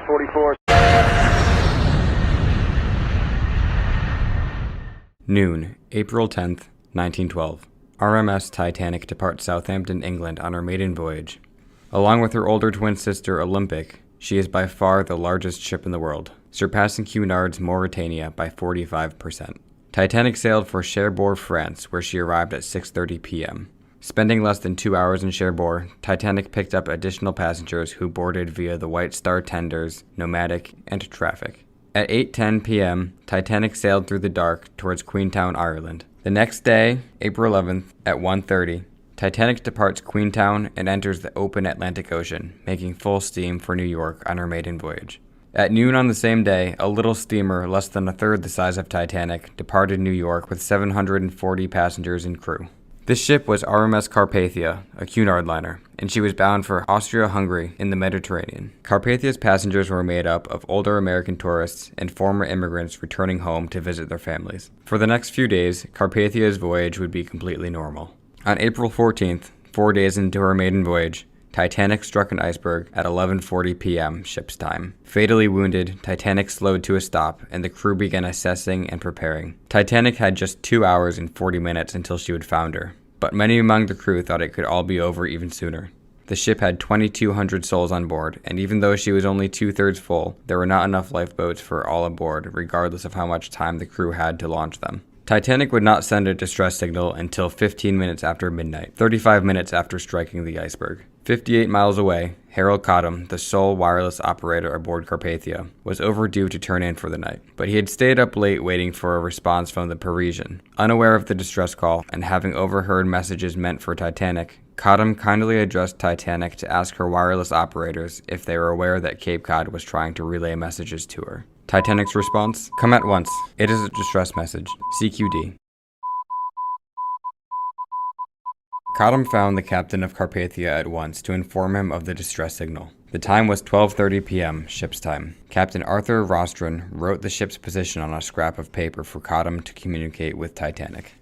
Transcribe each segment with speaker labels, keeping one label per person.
Speaker 1: 44.
Speaker 2: Noon, April 10th, 1912. RMS Titanic departs Southampton, England on her maiden voyage. Along with her older twin sister Olympic, she is by far the largest ship in the world, surpassing Cunard's Mauretania by 45%. Titanic sailed for Cherbourg, France, where she arrived at 6:30 p.m. Spending less than 2 hours in Cherbourg, Titanic picked up additional passengers who boarded via the White Star tenders, Nomadic, and Traffic. At 8:10 p.m., Titanic sailed through the dark towards Queenstown, Ireland. The next day, April 11th, at 1:30, Titanic departs Queenstown and enters the open Atlantic Ocean, making full steam for New York on her maiden voyage. At noon on the same day, a little steamer less than a third the size of Titanic departed New York with 740 passengers and crew. This ship was RMS Carpathia, a Cunard liner, and she was bound for Austria-Hungary in the Mediterranean. Carpathia's passengers were made up of older American tourists and former immigrants returning home to visit their families. For the next few days, Carpathia's voyage would be completely normal. On April 14th, 4 days into her maiden voyage, Titanic struck an iceberg at 11:40 p.m. ship's time. Fatally wounded, Titanic slowed to a stop, and the crew began assessing and preparing. Titanic had just 2 hours and 40 minutes until she would founder, but many among the crew thought it could all be over even sooner. The ship had 2,200 souls on board, and even though she was only 2/3 full, there were not enough lifeboats for all aboard, regardless of how much time the crew had to launch them. Titanic would not send a distress signal until 15 minutes after midnight, 35 minutes after striking the iceberg. 58 miles away, Harold Cottam, the sole wireless operator aboard Carpathia, was overdue to turn in for the night, but he had stayed up late waiting for a response from the Parisian. Unaware of the distress call, and having overheard messages meant for Titanic, Cottam kindly addressed Titanic to ask her wireless operators if they were aware that Cape Cod was trying to relay messages to her. Titanic's response: "Come at once. It is a distress message. CQD." Cottam found the captain of Carpathia at once to inform him of the distress signal. The time was 12:30 p.m. ship's time. Captain Arthur Rostron wrote the ship's position on a scrap of paper for Cottam to communicate with Titanic.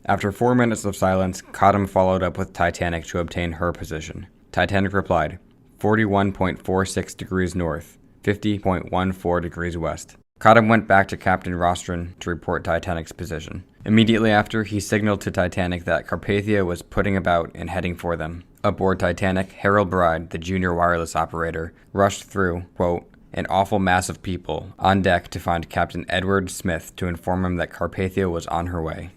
Speaker 2: After 4 minutes of silence, Cottam followed up with Titanic to obtain her position. Titanic replied, 41.46 degrees north, 50.14 degrees west. Cottam went back to Captain Rostron to report Titanic's position. Immediately after, he signaled to Titanic that Carpathia was putting about and heading for them. Aboard Titanic, Harold Bride, the junior wireless operator, rushed through, quote, an awful mass of people on deck to find Captain Edward Smith to inform him that Carpathia was on her way.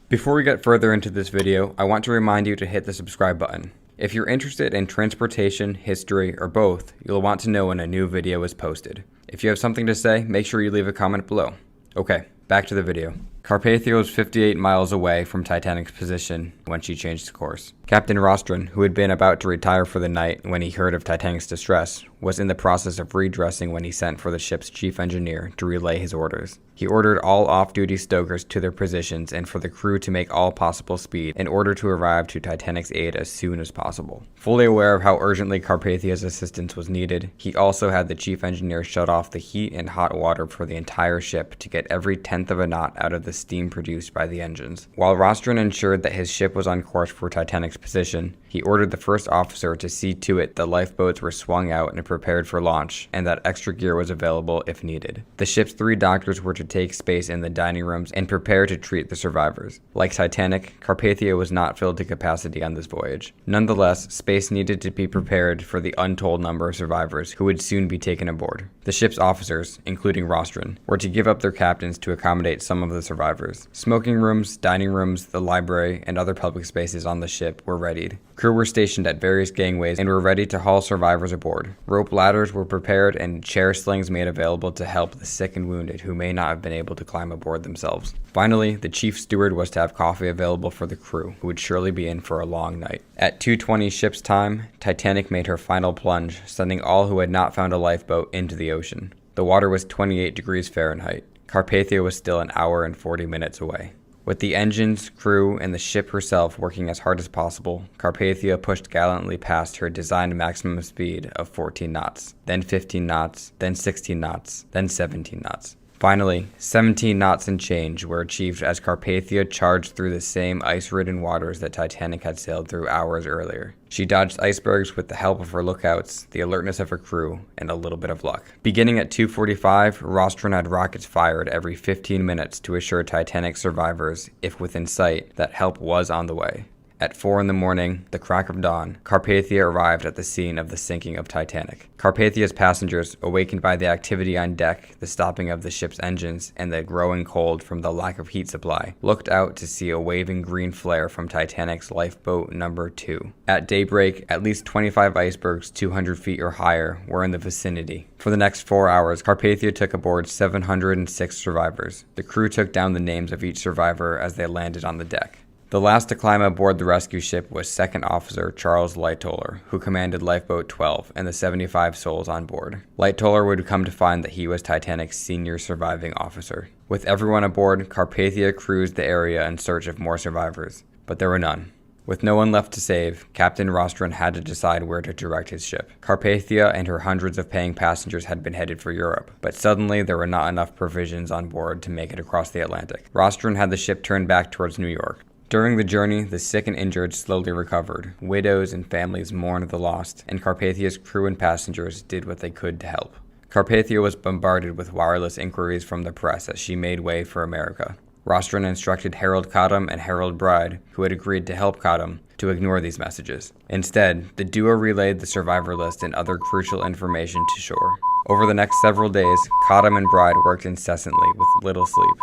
Speaker 2: Before we get further into this video, I want to remind you to hit the subscribe button. If you're interested in transportation, history, or both, you'll want to know when a new video is posted. If you have something to say, make sure you leave a comment below. Okay, back to the video. Carpathia was 58 miles away from Titanic's position when she changed course. Captain Rostron, who had been about to retire for the night when he heard of Titanic's distress, was in the process of redressing when he sent for the ship's chief engineer to relay his orders. He ordered all off-duty stokers to their positions and for the crew to make all possible speed in order to arrive to Titanic's aid as soon as possible. Fully aware of how urgently Carpathia's assistance was needed, he also had the chief engineer shut off the heat and hot water for the entire ship to get every tenth of a knot out of the steam produced by the engines. While Rostron ensured that his ship was on course for Titanic's position, he ordered the first officer to see to it the lifeboats were swung out and prepared for launch, and that extra gear was available if needed. The ship's 3 doctors were to take space in the dining rooms and prepare to treat the survivors. Like Titanic, Carpathia was not filled to capacity on this voyage. Nonetheless, space needed to be prepared for the untold number of survivors who would soon be taken aboard. The ship's officers, including Rostron, were to give up their captains to accommodate some of the survivors. Smoking rooms, dining rooms, the library, and other public spaces on the ship were readied. Crew were stationed at various gangways and were ready to haul survivors aboard. Rope ladders were prepared and chair slings made available to help the sick and wounded who may not have been able to climb aboard themselves. Finally, the chief steward was to have coffee available for the crew, who would surely be in for a long night. At 2:20 ship's time, Titanic made her final plunge, sending all who had not found a lifeboat into the ocean. The water was 28 degrees Fahrenheit. Carpathia was still an hour and 40 minutes away. With the engines, crew, and the ship herself working as hard as possible, Carpathia pushed gallantly past her designed maximum speed of 14 knots, then 15 knots, then 16 knots, then 17 knots. Finally, 17 knots and change were achieved as Carpathia charged through the same ice-ridden waters that Titanic had sailed through hours earlier. She dodged icebergs with the help of her lookouts, the alertness of her crew, and a little bit of luck. Beginning at 2:45, Rostron had rockets fired every 15 minutes to assure Titanic survivors, if within sight, that help was on the way. At 4 in the morning, the crack of dawn, Carpathia arrived at the scene of the sinking of Titanic. Carpathia's passengers, awakened by the activity on deck, the stopping of the ship's engines, and the growing cold from the lack of heat supply, looked out to see a waving green flare from Titanic's lifeboat number 2. At daybreak, at least 25 icebergs 200 feet or higher were in the vicinity. For the next 4 hours, Carpathia took aboard 706 survivors. The crew took down the names of each survivor as they landed on the deck. The last to climb aboard the rescue ship was Second Officer Charles Lightoller, who commanded Lifeboat 12 and the 75 souls on board. Lightoller would come to find that he was Titanic's senior surviving officer. With everyone aboard, Carpathia cruised the area in search of more survivors, but there were none. With no one left to save, Captain Rostron had to decide where to direct his ship. Carpathia and her hundreds of paying passengers had been headed for Europe, but suddenly there were not enough provisions on board to make it across the Atlantic. Rostron had the ship turned back towards New York. During the journey, the sick and injured slowly recovered. Widows and families mourned the lost, and Carpathia's crew and passengers did what they could to help. Carpathia was bombarded with wireless inquiries from the press as she made way for America. Rostron instructed Harold Cottam and Harold Bride, who had agreed to help Cottam, to ignore these messages. Instead, the duo relayed the survivor list and other crucial information to shore. Over the next several days, Cottam and Bride worked incessantly with little sleep.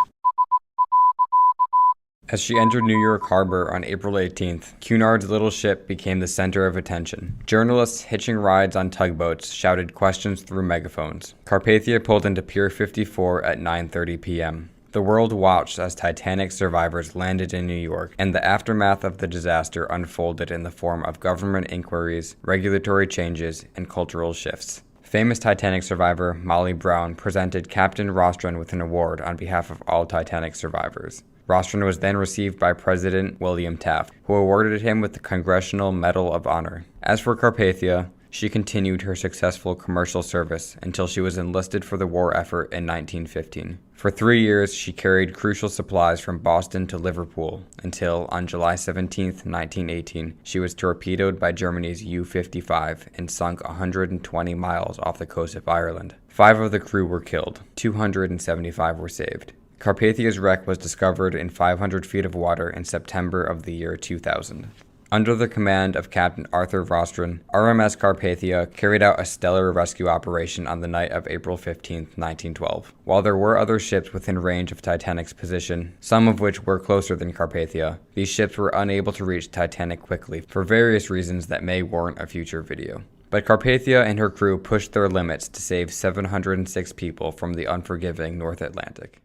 Speaker 2: As she entered New York Harbor on April 18th, Cunard's little ship became the center of attention. Journalists hitching rides on tugboats shouted questions through megaphones. Carpathia pulled into Pier 54 at 9:30 p.m. The world watched as Titanic survivors landed in New York, and the aftermath of the disaster unfolded in the form of government inquiries, regulatory changes, and cultural shifts. Famous Titanic survivor Molly Brown presented Captain Rostron with an award on behalf of all Titanic survivors. Rostron was then received by President William Taft, who awarded him with the Congressional Medal of Honor. As for Carpathia, she continued her successful commercial service until she was enlisted for the war effort in 1915. For 3 years, she carried crucial supplies from Boston to Liverpool until, on July 17, 1918, she was torpedoed by Germany's U-55 and sunk 120 miles off the coast of Ireland. 5 of the crew were killed. 275 were saved. Carpathia's wreck was discovered in 500 feet of water in September of the year 2000. Under the command of Captain Arthur Rostron, RMS Carpathia carried out a stellar rescue operation on the night of April 15, 1912. While there were other ships within range of Titanic's position, some of which were closer than Carpathia, these ships were unable to reach Titanic quickly for various reasons that may warrant a future video. But Carpathia and her crew pushed their limits to save 706 people from the unforgiving North Atlantic.